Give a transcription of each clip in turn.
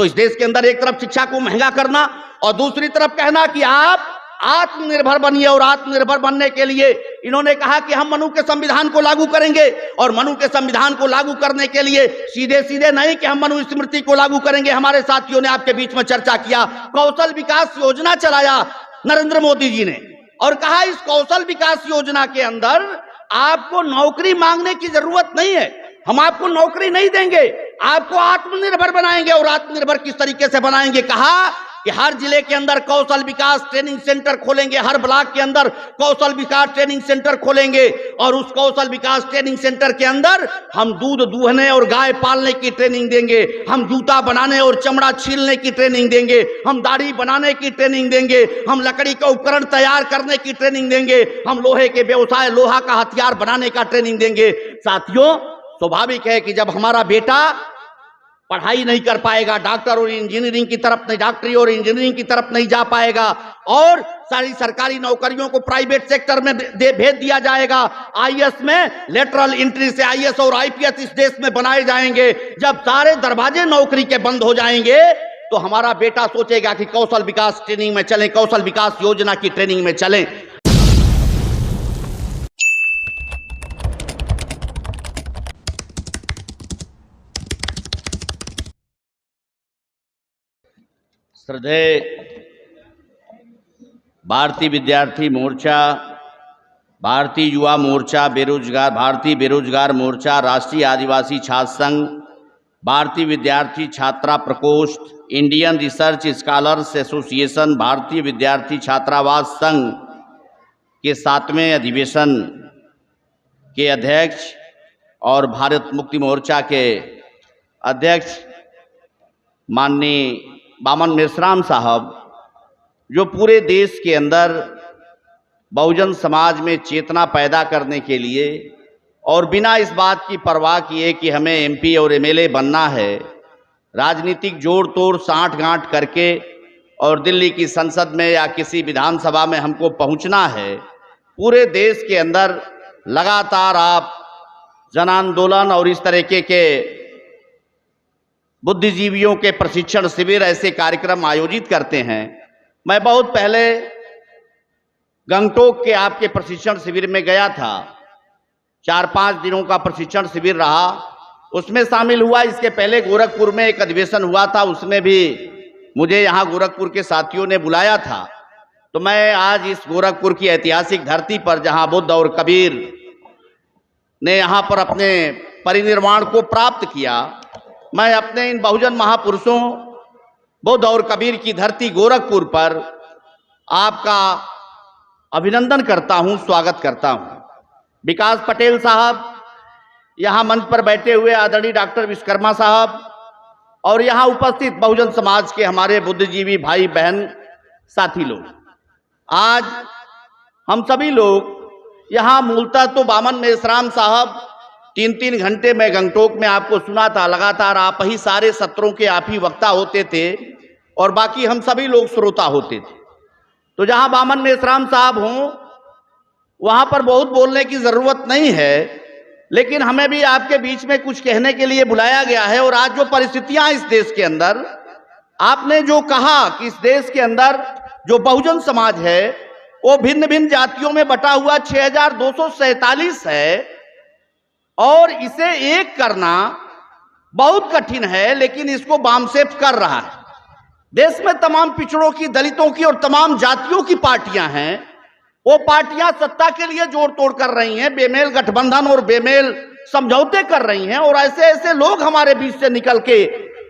तो इस देश के अंदर एक तरफ शिक्षा को महंगा करना और दूसरी तरफ कहना कि आप आत्मनिर्भर बनिए, और आत्मनिर्भर बनने के लिए इन्होंने कहा कि हम मनु के संविधान को लागू करेंगे, और मनु के संविधान को लागू करने के लिए सीधे सीधे नहीं कि हम मनुस्मृति को लागू करेंगे। हमारे साथियों ने आपके बीच में चर्चा किया, कौशल विकास योजना चलाया नरेंद्र मोदी जी ने, और कहा इस कौशल विकास योजना के अंदर आपको नौकरी मांगने की जरूरत नहीं है, हम आपको नौकरी नहीं देंगे, आपको आत्मनिर्भर बनाएंगे। और आत्मनिर्भर किस तरीके से बनाएंगे? कहा कि हर जिले के अंदर कौशल विकास ट्रेनिंग सेंटर खोलेंगे, हर ब्लॉक के अंदर कौशल विकास ट्रेनिंग सेंटर खोलेंगे, और उस कौशल विकास ट्रेनिंग सेंटर के अंदर हम दूध दूहने और गाय पालने की ट्रेनिंग देंगे, हम जूता बनाने और चमड़ा छीलने की ट्रेनिंग देंगे, हम दाढ़ी बनाने की ट्रेनिंग देंगे, हम लकड़ी का उपकरण तैयार करने की ट्रेनिंग देंगे, हम लोहे के व्यवसाय, लोहा का हथियार बनाने का ट्रेनिंग देंगे। साथियों, स्वाभाविक है कि जब हमारा बेटा पढ़ाई नहीं कर पाएगा, डॉक्टर और इंजीनियरिंग की तरफ नहीं, डॉक्टरी और इंजीनियरिंग की तरफ नहीं जा पाएगा, और सारी सरकारी नौकरियों को प्राइवेट सेक्टर में भेज दिया जाएगा, आईएएस में लेटरल एंट्री से आईएएस और आईपीएस इस देश में बनाए जाएंगे, जब सारे दरवाजे नौकरी के बंद हो जाएंगे तो हमारा बेटा सोचेगा कि कौशल विकास ट्रेनिंग में चलें, कौशल विकास योजना की ट्रेनिंग में चलें। श्रद्धेय भारतीय विद्यार्थी मोर्चा, भारतीय युवा मोर्चा, भारतीय बेरोजगार मोर्चा, राष्ट्रीय आदिवासी छात्र संघ, भारतीय विद्यार्थी छात्रा प्रकोष्ठ, इंडियन रिसर्च स्कॉलर्स एसोसिएशन, भारतीय विद्यार्थी छात्रावास संघ के 7वें अधिवेशन के अध्यक्ष और भारत मुक्ति मोर्चा के अध्यक्ष माननीय बामन मेश्राम साहब, जो पूरे देश के अंदर बहुजन समाज में चेतना पैदा करने के लिए और बिना इस बात की परवाह किए कि हमें एमपी और एमएलए बनना है, राजनीतिक जोड़ तोड़ साठ गांठ करके और दिल्ली की संसद में या किसी विधानसभा में हमको पहुंचना है, पूरे देश के अंदर लगातार आप जन आंदोलन और इस तरीके के बुद्धिजीवियों के प्रशिक्षण शिविर, ऐसे कार्यक्रम आयोजित करते हैं। मैं बहुत पहले गंगटोक के आपके प्रशिक्षण शिविर में गया था, 4-5 दिनों का प्रशिक्षण शिविर रहा, उसमें शामिल हुआ। इसके पहले गोरखपुर में एक अधिवेशन हुआ था, उसमें भी मुझे यहाँ गोरखपुर के साथियों ने बुलाया था। तो मैं आज इस गोरखपुर की ऐतिहासिक धरती पर, जहाँ बुद्ध और कबीर ने यहाँ पर अपने परिनिर्वाण को प्राप्त किया, मैं अपने इन बहुजन महापुरुषों बुद्ध और कबीर की धरती गोरखपुर पर आपका अभिनंदन करता हूं, स्वागत करता हूं। विकास पटेल साहब, यहां मंच पर बैठे हुए आदरणीय डॉक्टर विश्वकर्मा साहब, और यहां उपस्थित बहुजन समाज के हमारे बुद्धिजीवी भाई बहन साथी लोग, आज हम सभी लोग यहां मूलतः तो बामन मेश्राम साहब 3-3 घंटे में गंगटोक में आपको सुना था, लगातार आप ही सारे सत्रों के आप ही वक्ता होते थे और बाकी हम सभी लोग श्रोता होते थे। तो जहां बामन मेश्राम साहब हों वहां पर बहुत बोलने की जरूरत नहीं है, लेकिन हमें भी आपके बीच में कुछ कहने के लिए बुलाया गया है। और आज जो परिस्थितियां इस देश के अंदर, आपने जो कहा कि इस देश के अंदर जो बहुजन समाज है वो भिन्न भिन्न जातियों में बटा हुआ 6247 है, और इसे एक करना बहुत कठिन है, लेकिन इसको बामसेफ कर रहा है। देश में तमाम पिछड़ों की, दलितों की और तमाम जातियों की पार्टियां हैं, वो पार्टियां सत्ता के लिए जोड़ तोड़ कर रही हैं, बेमेल गठबंधन और बेमेल समझौते कर रही हैं, और ऐसे ऐसे लोग हमारे बीच से निकल के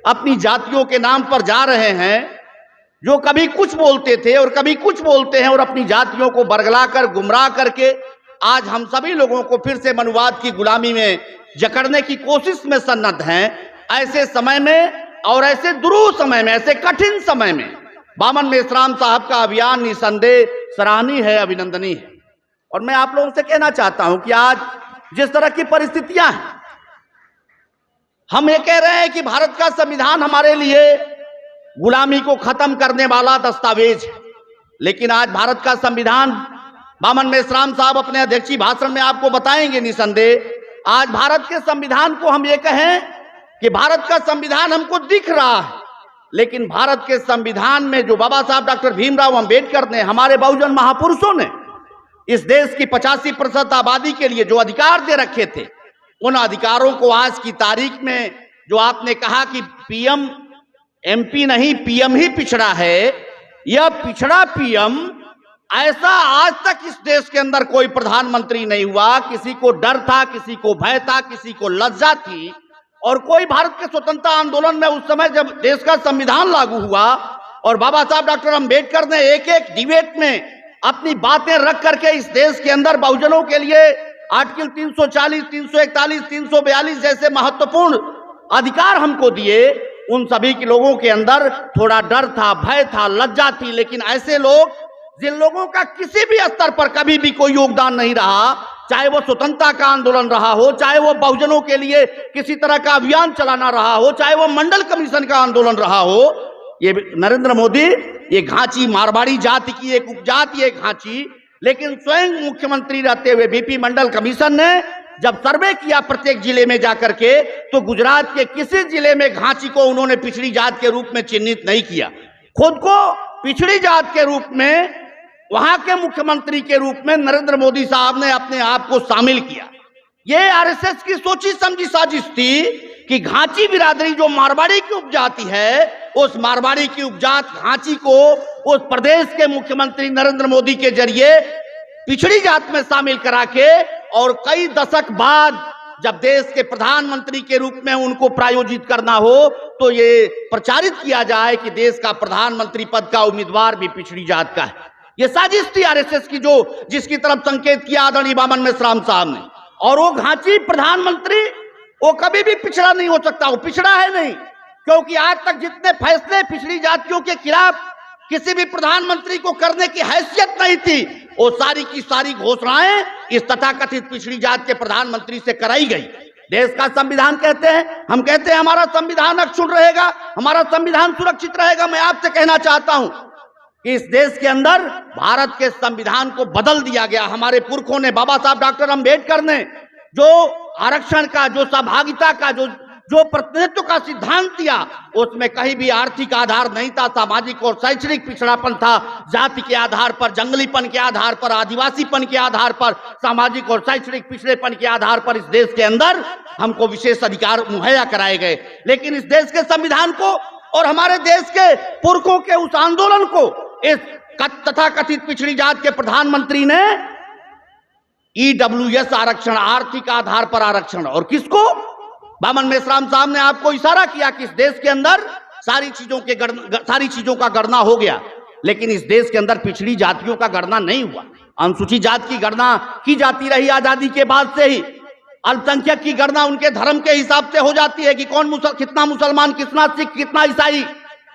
अपनी जातियों के नाम पर जा रहे हैं, जो कभी कुछ बोलते थे और कभी कुछ बोलते हैं, और अपनी जातियों को बरगला कर, गुमराह करके आज हम सभी लोगों को फिर से मनुवाद की गुलामी में जकड़ने की कोशिश में सन्नद्ध हैं। ऐसे समय में और ऐसे दुरूह समय में, ऐसे कठिन समय में बामन मेश्राम साहब का अभियान निसंदेह सराहनीय है, अभिनंदनीय है। और मैं आप लोगों से कहना चाहता हूं कि आज जिस तरह की परिस्थितियां हैं, हम ये कह रहे हैं कि भारत का संविधान हमारे लिए गुलामी को खत्म करने वाला दस्तावेज है, लेकिन आज भारत का संविधान, बामन मेश्राम साहब अपने अध्यक्षीय भाषण में आपको बताएंगे निसंदेह, आज भारत के संविधान को हम ये कहें कि भारत का संविधान हमको दिख रहा है, लेकिन भारत के संविधान में जो बाबा साहब डॉक्टर भीमराव अंबेडकर ने, हमारे बहुजन महापुरुषों ने इस देश की 85% आबादी के लिए जो अधिकार दे रखे थे, उन अधिकारों को आज की तारीख में जो आपने कहा कि पीएम एमपी नहीं पीएम ही पिछड़ा है, यह पिछड़ा पीएम, ऐसा आज तक इस देश के अंदर कोई प्रधानमंत्री नहीं हुआ। किसी को डर था, किसी को भय था, किसी को लज्जा थी, और कोई भारत के स्वतंत्रता आंदोलन में उस समय जब देश का संविधान लागू हुआ और बाबा साहब डॉक्टर अंबेडकर ने एक एक डिबेट में अपनी बातें रख करके इस देश के अंदर बहुजनों के लिए आर्टिकल 340, 341, 342 जैसे महत्वपूर्ण अधिकार हमको दिए, उन सभी के लोगों के अंदर थोड़ा डर था, भय था, लज्जा थी। लेकिन ऐसे लोग जिन लोगों का किसी भी स्तर पर कभी भी कोई योगदान नहीं रहा, चाहे वो स्वतंत्रता का आंदोलन रहा हो, चाहे वो बहुजनों के लिए किसी तरह का अभियान चलाना रहा हो, चाहे वो मंडल कमीशन का आंदोलन रहा हो, ये नरेंद्र मोदी, ये घांची मारवाड़ी जाति की एक उपजाति है घांची, लेकिन स्वयं मुख्यमंत्री रहते हुए बीपी मंडल कमीशन ने जब सर्वे किया प्रत्येक जिले में जाकर के, तो गुजरात के किसी जिले में घांची को उन्होंने पिछड़ी जात के रूप में चिन्हित नहीं किया। खुद को पिछड़ी जात के रूप में वहां के मुख्यमंत्री के रूप में नरेंद्र मोदी साहब ने अपने आप को शामिल किया। ये आरएसएस की सोची समझी साजिश थी कि घांची बिरादरी जो मारवाड़ी की उपजाति है, उस मारवाड़ी की उपजात घांची को उस प्रदेश के मुख्यमंत्री नरेंद्र मोदी के जरिए पिछड़ी जात में शामिल करा के, और कई दशक बाद जब देश के प्रधानमंत्री के रूप में उनको प्रायोजित करना हो, तो ये प्रचारित किया जाए कि देश का प्रधानमंत्री पद का उम्मीदवार भी पिछड़ी जात का है। ये साजिश थी आरएसएस की, जो जिसकी तरफ संकेत किया आदरणीय बामन मेश्राम साहब ने। और वो घांची प्रधानमंत्री वो कभी भी पिछड़ा नहीं हो सकता, वो पिछड़ा है नहीं, क्योंकि आज तक जितने फैसले पिछड़ी जातियों के खिलाफ किसी भी प्रधानमंत्री को करने की हैसियत नहीं थी, वो सारी की सारी घोषणाएं इस तथाकथित पिछड़ी जात के प्रधानमंत्री से कराई गई। देश का संविधान कहते हैं, हम कहते हैं हमारा संविधान अक्षुण्ण रहेगा, हमारा संविधान सुरक्षित रहेगा। मैं आपसे कहना चाहता हूं कि इस देश के अंदर भारत के संविधान को बदल दिया गया। हमारे पुरखों ने, बाबा साहब डॉक्टर अंबेडकर ने जो आरक्षण का, जो सहभागिता का, जो प्रतिनिधित्व का सिद्धांत दिया, उसमें कहीं भी आर्थिक आधार नहीं था, सामाजिक और शैक्षणिक पिछड़ापन था। जाति के आधार पर, जंगलीपन के आधार पर, आदिवासीपन के आधार पर, सामाजिक और शैक्षणिक पिछड़ेपन के आधार पर इस देश के अंदर हमको विशेष अधिकार मुहैया कराए गए। लेकिन इस देश के संविधान को और हमारे देश के पुरखों के उस आंदोलन को इस तथाकथित पिछड़ी जात के प्रधानमंत्री ने ईडब्ल्यूएस आरक्षण, आर्थिक आधार पर आरक्षण, और किसको, बामन मेश्राम साहब ने आपको इशारा किया कि इस देश के अंदर सारी चीजों का गणना हो गया, लेकिन इस देश के अंदर पिछड़ी जातियों का गणना नहीं हुआ। अनुसूचित जात की गणना की जाती रही आजादी के बाद से ही। अल्पसंख्यक की गणना उनके धर्म के हिसाब से हो जाती है कि कौन कितना मुसलमान, कितना सिख, कितना ईसाई,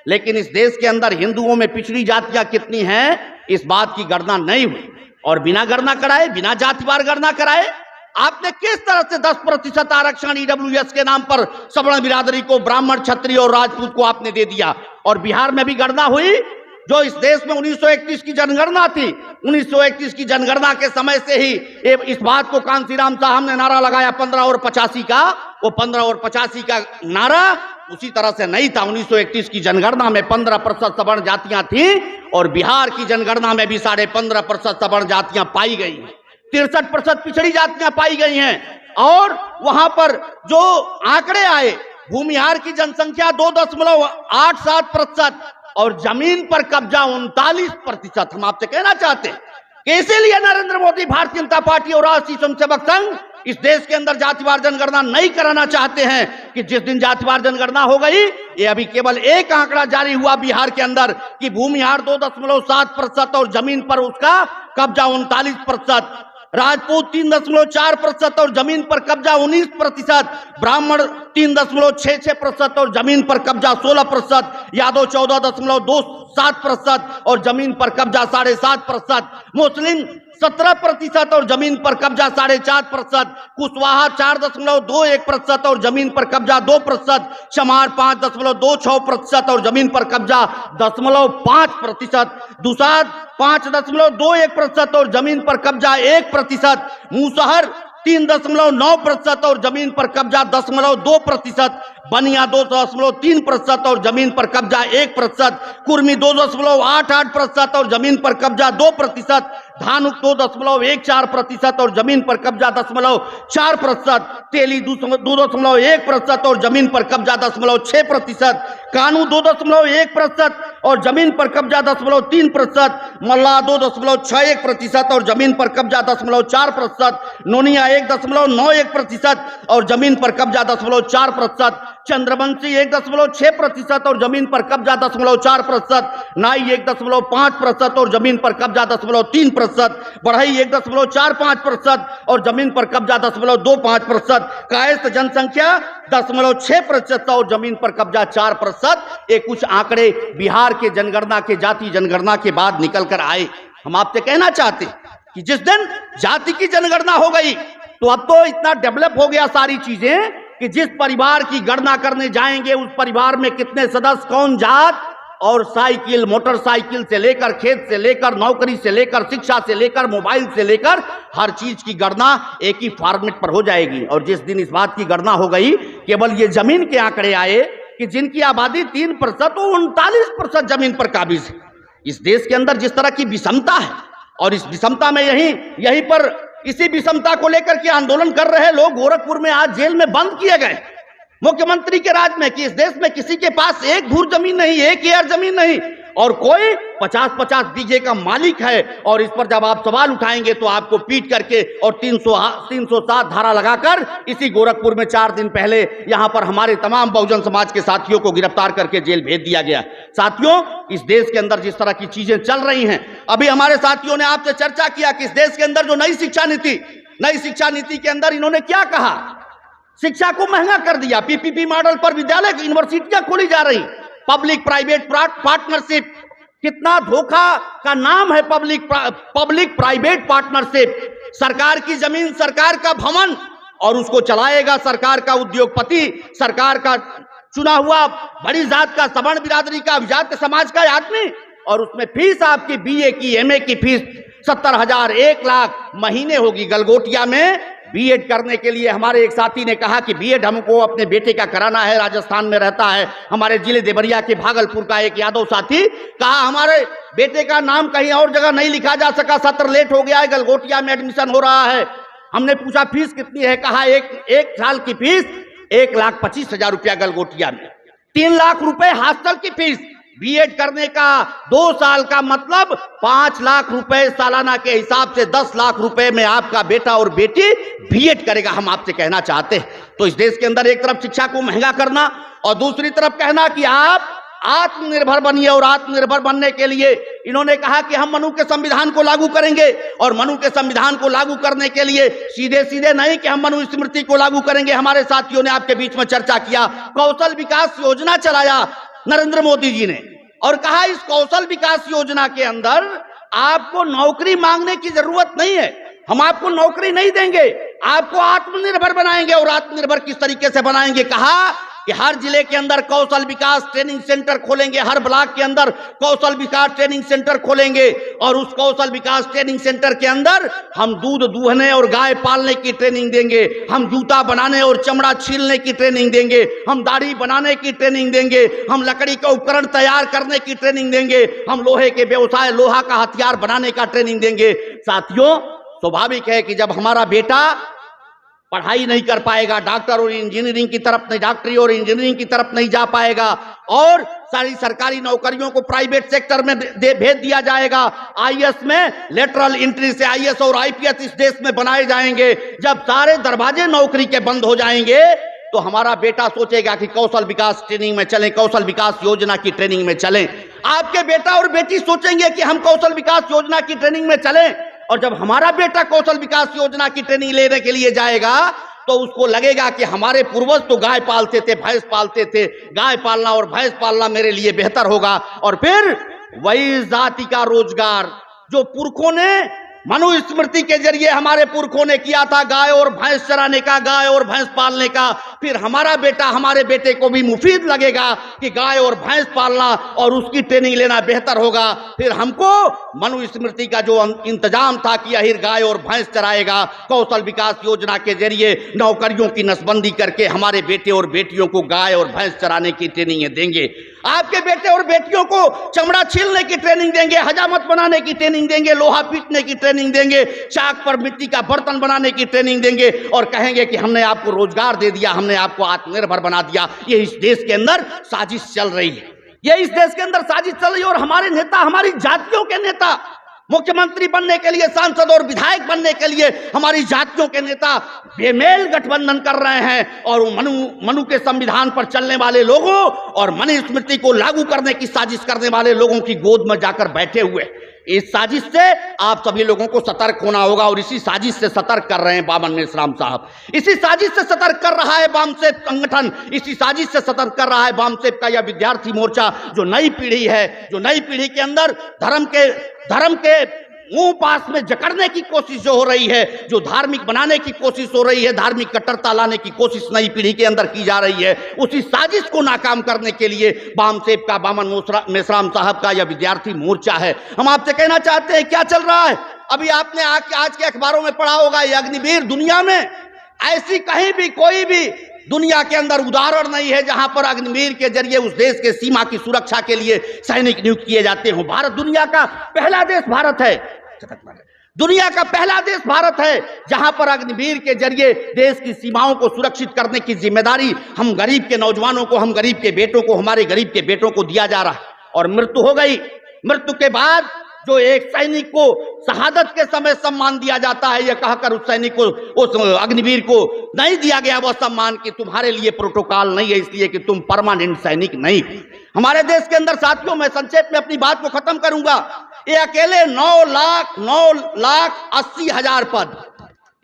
लेकिन इस देश के अंदर हिंदुओं में पिछड़ी जातियां कितनी हैं, इस बात की गणना नहीं हुई। और बिना गणना कराए, बिना जातिवार गणना कराए आपने किस तरह से 10% आरक्षण ईडब्ल्यूएस के नाम पर सवर्ण बिरादरी को, ब्राह्मण, क्षत्रिय और राजपूत को आपने दे दिया। और बिहार में भी गणना हुई, जो इस देश में 1931 की जनगणना थी, 1931 की जनगणना के समय से ही इस बात को कांसीराम साहब ने नारा लगाया 15 और 85 का, वो 15 और 85 का नारा उसी तरह से नहीं था। 1931 की जनगणना में 15% सवर्ण जातियां थी, और बिहार की जनगणना में भी 15.5% सवर्ण जातियां पाई गई हैं, 63% पिछड़ी जातियां पाई गई हैं। और वहां पर जो आंकड़े आए, भूमिहार की जनसंख्या 2.87% और जमीन पर कब्जा 39%। हम आपसे कहना चाहते हैं कि इसीलिए नरेंद्र मोदी, भारतीय जनता पार्टी और राष्ट्रीय स्वयंसेवक संघ इस देश के अंदर जातिवार जनगणना नहीं कराना चाहते हैं कि जिस दिन जातिवार जनगणना हो गई, ये अभी केवल एक आंकड़ा जारी हुआ बिहार के अंदर कि भूमिहार 2.7% और जमीन पर उसका कब्जा 39%, राजपूत 3.4% और जमीन पर कब्जा 19%, ब्राह्मण 3.66% और जमीन पर कब्जा 16%, यादव 14.27% और जमीन पर कब्जा 7.5%, मुस्लिम 17% और जमीन पर कब्जा 4.5%, कुशवाहा 4.21% और जमीन पर कब्जा 2%, चमार 5.26% और जमीन पर कब्जा 0.5%, दुसाद 5.21% और जमीन पर कब्जा 1%, मुसहर 3.9% और जमीन पर कब्जा 0.2%, बनिया 2.3% और जमीन पर कब्जा 1%, कुर्मी 2.88% और जमीन पर कब्जा 2%, धानुक 2.14% और जमीन पर कब्जा 0.4%, तेली 2.1% और जमीन पर कब्जा 0.6%, कानू 2.1% और जमीन पर कब्जा 0.3%, मल्ला 2.61% और जमीन पर कब्जा 0.4%, नोनिया 1.91% और जमीन पर कब्जा 0.4%, चंद्रवंशी 1.6% और जमीन पर कब्जा 0.4%, नाई 1.5% और जमीन पर कब्जा 0.3%, बढ़ई 1.45% और जमीन पर कब्जा 0.25%, कायस्थ जनसंख्या 0.6% और जमीन पर कब्जा 4%। ये कुछ आंकड़े बिहार के जनगणना के जाति जनगणना के बाद निकल कर आए। हम आपसे कहना चाहते हैं कि जिस दिन जाति की जनगणना हो गई तो अब तो इतना डेवलप हो गया सारी चीजें कि जिस परिवार की गणना करने जाएंगे उस परिवार में कितने सदस्य, कौन जात, और साइकिल, मोटरसाइकिल से लेकर, खेत से लेकर, नौकरी से लेकर, शिक्षा से लेकर, मोबाइल से लेकर हर चीज की गणना एक ही फॉर्मेट पर हो जाएगी। और जिस दिन इस बात की गणना हो गई, केवल ये जमीन के आंकड़े आए कि जिनकी आबादी 3% वो 39% जमीन पर काबिज है। इस देश के अंदर जिस तरह की विषमता है, और इस विषमता में यहीं पर इसी विषमता को लेकर के आंदोलन कर रहे लोग गोरखपुर में आज जेल में बंद किए गए मुख्यमंत्री के राज में कि इस देश में किसी के पास एक धूर जमीन नहीं, एक एयर जमीन नहीं, और कोई 50-50 बीघे का मालिक है। और इस पर जब आप सवाल उठाएंगे तो आपको पीट करके और 307 धारा लगाकर इसी गोरखपुर में 4 दिन पहले यहां पर हमारे तमाम बहुजन समाज के साथियों को गिरफ्तार करके जेल भेज दिया गया। साथियों, इस देश के अंदर जिस तरह की चीजें चल रही हैं, अभी हमारे साथियों ने आपसे चर्चा किया कि इस देश के अंदर जो नई शिक्षा नीति के अंदर इन्होंने क्या कहा, शिक्षा को महंगा कर दिया। पीपीपी मॉडल पर विद्यालय, यूनिवर्सिटियां खोली जा रही, पब्लिक प्राइवेट पार्टनरशिप, कितना धोखा का नाम है पब्लिक प्राइवेट पार्टनरशिप। सरकार की जमीन, सरकार का भवन, और उसको चलाएगा सरकार का उद्योगपति, सरकार का चुना हुआ बड़ी जात का, सवर्ण बिरादरी का, अभिजात समाज का आदमी, और उसमें फीस आपकी बीए की, एमए की फीस 70,000, 1 लाख महीने होगी। गलगोटिया में बीएड करने के लिए हमारे एक साथी ने कहा कि बीएड हमको अपने बेटे का कराना है, राजस्थान में रहता है। हमारे जिले देवरिया के भागलपुर का एक यादव साथी कहा हमारे बेटे का नाम कहीं और जगह नहीं लिखा जा सका, सत्र लेट हो गया है, गलगोटिया में एडमिशन हो रहा है। हमने पूछा फीस कितनी है, कहा एक साल की फीस 1,25,000 रुपया गलगोटिया में, 3 लाख रुपए हॉस्टल की फीस। बीएड करने का 2 साल का मतलब 5 लाख रुपए सालाना के हिसाब से 10 लाख रुपए में आपका बेटा और बेटी बीएड करेगा। हम आपसे कहना चाहते हैं, तो इस देश के अंदर एक तरफ शिक्षा को महंगा करना और दूसरी तरफ कहना कि आप आत्मनिर्भर बनिए, और आत्मनिर्भर बनने के लिए इन्होंने कहा कि हम मनु के संविधान को लागू करेंगे, और मनु के संविधान को लागू करने के लिए सीधे नहीं कि हम मनु स्मृति को लागू करेंगे। हमारे साथियों ने आपके बीच में चर्चा किया, कौशल विकास योजना चलाया नरेंद्र मोदी जी ने, और कहा इस कौशल विकास योजना के अंदर आपको नौकरी मांगने की जरूरत नहीं है, हम आपको नौकरी नहीं देंगे, आपको आत्मनिर्भर बनाएंगे। और आत्मनिर्भर किस तरीके से बनाएंगे, कहा कि हर जिले के अंदर कौशल विकास ट्रेनिंग सेंटर खोलेंगे, हर ब्लॉक के अंदर कौशल विकास ट्रेनिंग सेंटर खोलेंगे, और उस कौशल विकास ट्रेनिंग सेंटर के अंदर हम दूध दूहने और गाय पालने की ट्रेनिंग देंगे, हम जूता बनाने और चमड़ा छीलने की ट्रेनिंग देंगे, हम दाढ़ी बनाने की ट्रेनिंग देंगे, हम लकड़ी का उपकरण तैयार करने की ट्रेनिंग देंगे, हम लोहे के व्यवसाय, लोहा का हथियार बनाने का ट्रेनिंग देंगे। साथियों, स्वाभाविक है कि जब हमारा बेटा पढ़ाई नहीं कर पाएगा, डॉक्टर और इंजीनियरिंग की तरफ नहीं, डॉक्टरी और इंजीनियरिंग की तरफ नहीं जा पाएगा, और सारी सरकारी नौकरियों को प्राइवेट सेक्टर में भेज दिया जाएगा, आईएएस में लेटरल एंट्री से आईएएस और आईपीएस इस देश में बनाए जाएंगे। जब सारे दरवाजे नौकरी के बंद हो जाएंगे तो हमारा बेटा सोचेगा कि कौशल विकास ट्रेनिंग में चलें, कौशल विकास योजना की ट्रेनिंग में चलें। आपके बेटा और बेटी सोचेंगे कि हम कौशल विकास योजना की ट्रेनिंग में चलें, और जब हमारा बेटा कौशल विकास योजना की ट्रेनिंग लेने के लिए जाएगा तो उसको लगेगा कि हमारे पूर्वज तो गाय पालते थे, भैंस पालते थे, गाय पालना और भैंस पालना मेरे लिए बेहतर होगा। और फिर वही जाति का रोजगार जो पुरखों ने मनुस्मृति के जरिए हमारे पुरखों ने किया था गाय और भैंस चराने का, गाय और भैंस पालने का। फिर हमारा बेटा, हमारे बेटे को भी मुफीद लगेगा कि गाय और भैंस पालना और उसकी ट्रेनिंग लेना बेहतर होगा। फिर हमको मनुस्मृति का जो इंतजाम था कि अहिर गाय और भैंस चराएगा, कौशल विकास योजना के जरिए नौकरियों की नसबंदी करके हमारे बेटे और बेटियों को गाय और भैंस चराने की ट्रेनिंग देंगे। आपके बेटे और बेटियों को चमड़ा छीलने की ट्रेनिंग देंगे, हजामत बनाने की ट्रेनिंग देंगे, लोहा पीटने की ट्रेनिंग देंगे, चाक पर मिट्टी का बर्तन बनाने की ट्रेनिंग देंगे और कहेंगे कि हमने आपको रोजगार दे दिया, हमने आपको आत्मनिर्भर बना दिया। ये इस देश के अंदर साजिश चल रही है, ये इस देश के अंदर साजिश चल रही है। और हमारे नेता, हमारी जातियों के नेता मुख्यमंत्री बनने के लिए, सांसद और विधायक बनने के लिए हमारी जातियों के नेता बेमेल गठबंधन कर रहे हैं और मनु के संविधान पर चलने वाले लोगों और मनुस्मृति को लागू करने की साजिश करने वाले लोगों की गोद में जाकर बैठे हुए। इस साजिश से आप सभी लोगों को सतर्क होना होगा और इसी साजिश से सतर्क कर रहे हैं बामन मेश्राम साहब, इसी साजिश से सतर्क कर रहा है वामसेप संगठन, इसी साजिश से सतर्क कर रहा है वामसेप का यह विद्यार्थी मोर्चा। जो नई पीढ़ी है, जो नई पीढ़ी के अंदर धर्म के मुंह पास में जकड़ने की कोशिश जो हो रही है, जो धार्मिक बनाने की कोशिश हो रही है, धार्मिक कट्टरता लाने की कोशिश नई पीढ़ी के अंदर की जा रही है, उसी साजिश को नाकाम करने के लिए वामसेप का, बामन मेश्राम साहब का यह विद्यार्थी मोर्चा है। हम आपसे कहना चाहते हैं क्या चल रहा है। अभी आपने आज के अखबारों में पढ़ा होगा, ये अग्निवीर दुनिया में ऐसी कहीं भी कोई भी दुनिया के अंदर उदाहरण नहीं है जहां पर अग्निवीर के जरिए उस देश के सीमा की सुरक्षा के लिए सैनिक नियुक्त किए जाते हो। भारत दुनिया का पहला देश भारत है, दुनिया का पहला देश भारत है जहां पर अग्निवीर के जरिए देश की सीमाओं को सुरक्षित करने की जिम्मेदारी हम गरीब के नौजवानों को, हम गरीब के बेटों को, हमारे गरीब के बेटों को दिया जा रहा है। और मृत्यु हो गई, मृत्यु के बाद जो एक सैनिक को शहादत के समय सम्मान दिया जाता है, यह कहकर उस सैनिक को, उस अग्निवीर को नहीं दिया गया वह सम्मान कि तुम्हारे लिए प्रोटोकॉल नहीं है, इसलिए कि तुम परमानेंट सैनिक नहीं। हमारे देश के अंदर साथियों, मैं संक्षेप में अपनी बात को खत्म करूंगा, ये अकेले 9,80,000 पद,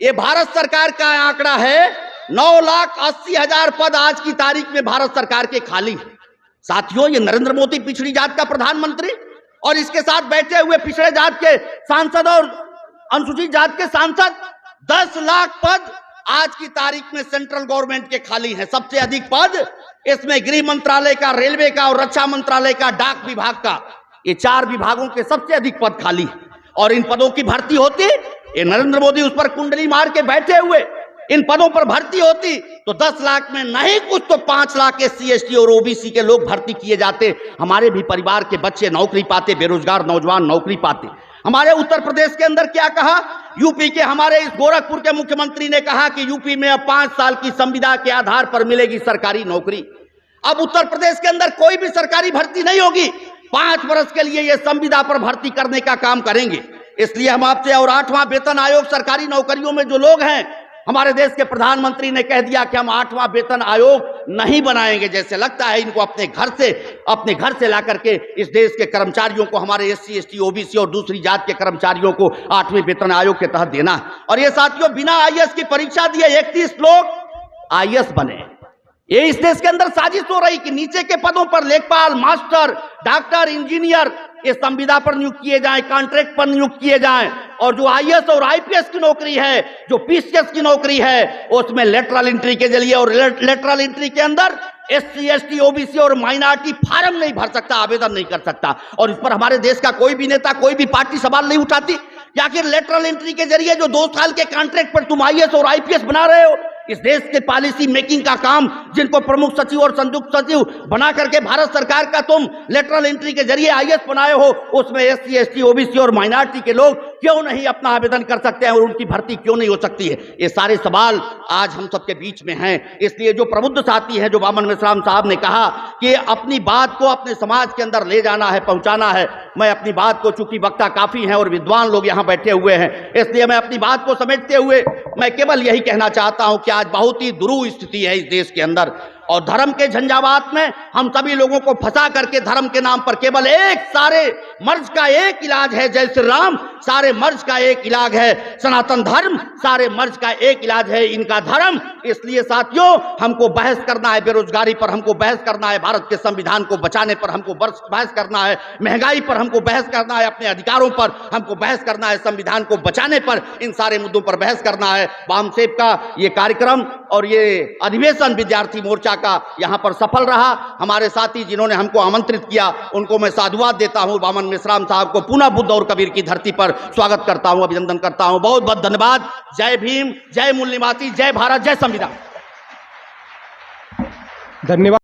ये भारत सरकार का आंकड़ा है। 9,80,000 पद आज की तारीख में भारत सरकार के खाली। साथियों, ये नरेंद्र मोदी पिछड़ी जात का प्रधानमंत्री और इसके साथ बैठे हुए पिछड़े जात के सांसद और अनुसूचित जात के सांसद, 10 लाख पद आज की तारीख में सेंट्रल गवर्नमेंट के खाली हैं। सबसे अधिक पद इसमें गृह मंत्रालय का, रेलवे का और रक्षा मंत्रालय का, डाक विभाग का, ये 4 विभागों के सबसे अधिक पद खाली। और इन पदों की भर्ती होती, ये नरेंद्र मोदी उस पर कुंडली मार के बैठे हुए, इन पदों पर भर्ती होती तो 10 लाख में नहीं कुछ तो 5 लाख SC ST और OBC के लोग भर्ती किए जाते। हमारे भी परिवार के बच्चे नौकरी पाते, बेरोजगार नौजवान नौकरी पाते। हमारे उत्तर प्रदेश के अंदर क्या कहा, यूपी के हमारे इस गोरखपुर के मुख्यमंत्री ने कहा कि यूपी में अब 5 साल की संविदा के आधार पर मिलेगी सरकारी नौकरी। अब उत्तर प्रदेश के अंदर कोई भी सरकारी भर्ती नहीं होगी, 5 वर्ष के लिए यह संविदा पर भर्ती करने का काम करेंगे। इसलिए हम आपसे, और 8वां वेतन आयोग, सरकारी नौकरियों में जो लोग हैं, हमारे देश के प्रधानमंत्री ने कह दिया कि हम 8वां वेतन आयोग नहीं बनाएंगे। जैसे लगता है इनको अपने घर से ला करके इस देश के कर्मचारियों को, हमारे SC ST OBC और दूसरी जात के कर्मचारियों को 8वें वेतन आयोग के तहत देना। और ये साथियों, बिना IAS की परीक्षा दिए 31 लोग IAS बने। ये इस देश के अंदर साजिश हो रही कि नीचे के पदों पर लेखपाल, मास्टर, डॉक्टर, इंजीनियर ये संविदा पर नियुक्त किए जाएं, कॉन्ट्रैक्ट पर नियुक्त किए जाएं। और जो IAS और IPS की नौकरी है, जो PCS की नौकरी है, उसमें लेटरल एंट्री के जरिए, और लेटरल एंट्री के अंदर SC ST OBC और माइनॉरिटी फार्म नहीं भर सकता, आवेदन नहीं कर सकता। और इस पर हमारे देश का कोई भी नेता, कोई भी पार्टी सवाल नहीं उठाती। या फिर लेटरल एंट्री के जरिए जो 2 साल के कॉन्ट्रैक्ट पर तुम IAS और IPS बना रहे हो, इस देश के पॉलिसी मेकिंग का काम, जिनको प्रमुख सचिव और संयुक्त सचिव बना करके भारत सरकार का तुम लेटरल एंट्री के जरिए IAS बनाए हो, उसमें SC ST OBC और माइनॉरिटी के लोग क्यों नहीं अपना आवेदन कर सकते हैं और उनकी भर्ती क्यों नहीं हो सकती है? ये सारे सवाल आज हम सबके बीच में हैं। इसलिए जो प्रबुद्ध साथी हैं, जो बामन मेश्राम साहब ने कहा कि अपनी बात को अपने समाज के अंदर ले जाना है, पहुंचाना है, मैं अपनी बात को, चूंकि वक्ता काफी हैं और विद्वान लोग यहाँ बैठे हुए हैं, इसलिए मैं अपनी बात को समेटते हुए मैं केवल यही कहना चाहता हूं कि आज बहुत ही दुरूह स्थिति है इस देश के अंदर। और धर्म के झंझावात में हम सभी लोगों को फंसा करके धर्म के नाम पर केवल एक सारे मर्ज का एक इलाज है, जय श्री राम, सारे मर्ज का एक इलाज है सनातन धर्म, सारे मर्ज का एक इलाज है इनका धर्म। इसलिए साथियों, हमको बहस करना है बेरोजगारी पर, हमको बहस करना है भारत के संविधान को बचाने पर, हमको बहस करना है महंगाई पर, हमको बहस करना है अपने अधिकारों पर, हमको बहस करना है संविधान को बचाने पर। इन सारे मुद्दों पर बहस करना है। वामसेब का ये कार्यक्रम और ये अधिवेशन विद्यार्थी मोर्चा का यहां पर सफल रहा। हमारे साथी जिन्होंने हमको आमंत्रित किया उनको मैं साधुवाद देता हूं। वामन मेश्राम साहब को पुनः बुद्ध और कबीर की धरती पर स्वागत करता हूं, अभिनंदन करता हूं। बहुत बहुत धन्यवाद। जय भीम, जय मूल निवासी, जय भारत, जय संविधान। धन्यवाद।